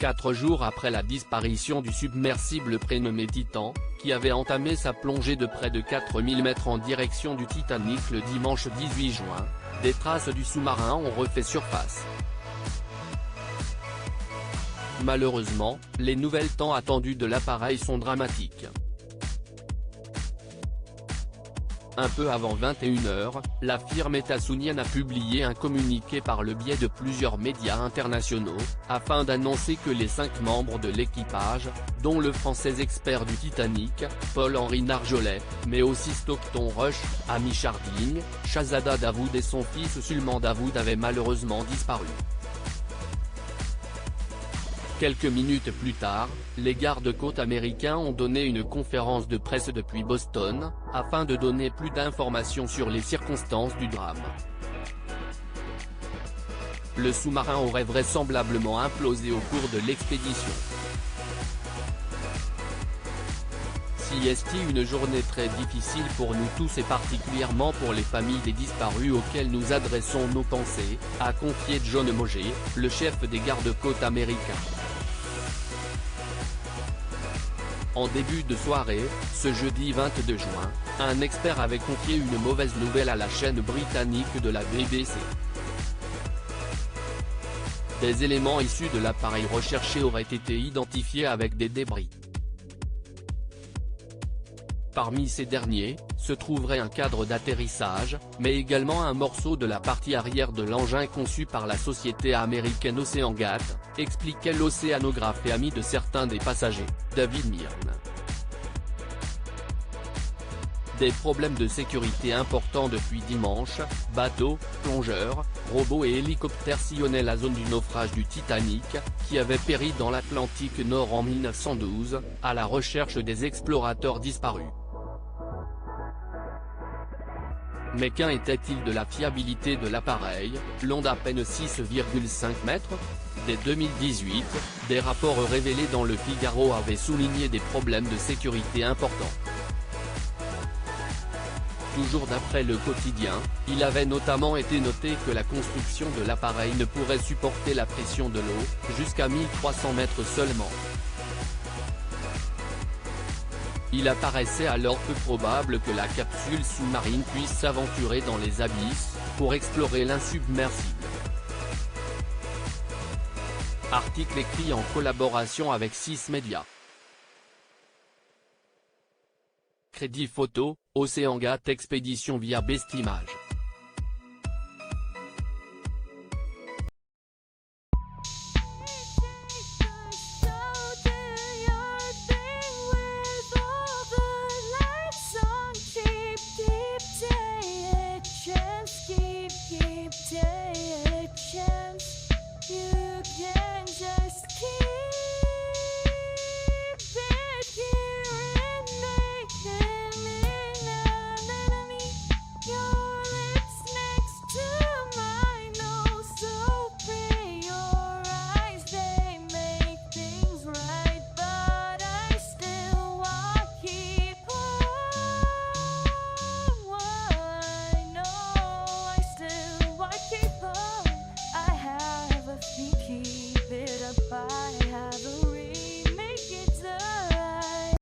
4 jours après la disparition du submersible prénommé Titan, qui avait entamé sa plongée de près de 4000 mètres en direction du Titanic le dimanche 18 juin, des traces du sous-marin ont refait surface. Malheureusement, les nouvelles tant attendues de l'appareil sont dramatiques. Un peu avant 21 h, la firme états-unienne a publié un communiqué par le biais de plusieurs médias internationaux, afin d'annoncer que les 5 membres de l'équipage, dont le Français expert du Titanic, Paul-Henri Narjolet, mais aussi Stockton Rush, Amy Charding, Shahzada Dawood et son fils Sulman Dawood avaient malheureusement disparu. Quelques minutes plus tard, les gardes-côtes américains ont donné une conférence de presse depuis Boston, afin de donner plus d'informations sur les circonstances du drame. Le sous-marin aurait vraisemblablement implosé au cours de l'expédition. C'est une journée très difficile pour nous tous et particulièrement pour les familles des disparus auxquelles nous adressons nos pensées, a confié John Moget, le chef des gardes-côtes américains. En début de soirée, ce jeudi 22 juin, un expert avait confié une mauvaise nouvelle à la chaîne britannique de la BBC. Des éléments issus de l'appareil recherché auraient été identifiés avec des débris. Parmi ces derniers, se trouverait un cadre d'atterrissage, mais également un morceau de la partie arrière de l'engin conçu par la société américaine OceanGate, expliquait l'océanographe et ami de certains des passagers, David Myrne. Des problèmes de sécurité importants depuis dimanche, bateaux, plongeurs, robots et hélicoptères sillonnaient la zone du naufrage du Titanic, qui avait péri dans l'Atlantique Nord en 1912, à la recherche des explorateurs disparus. Mais qu'en était-il de la fiabilité de l'appareil, long d'à peine 6,5 mètres ? Dès 2018, des rapports révélés dans Le Figaro avaient souligné des problèmes de sécurité importants. Toujours d'après Le Quotidien, il avait notamment été noté que la construction de l'appareil ne pourrait supporter la pression de l'eau, jusqu'à 1300 mètres seulement. Il apparaissait alors peu probable que la capsule sous-marine puisse s'aventurer dans les abysses, pour explorer l'insubmersible. Article écrit en collaboration avec 6 médias. Crédit photo, OceanGate Expédition via Bestimage.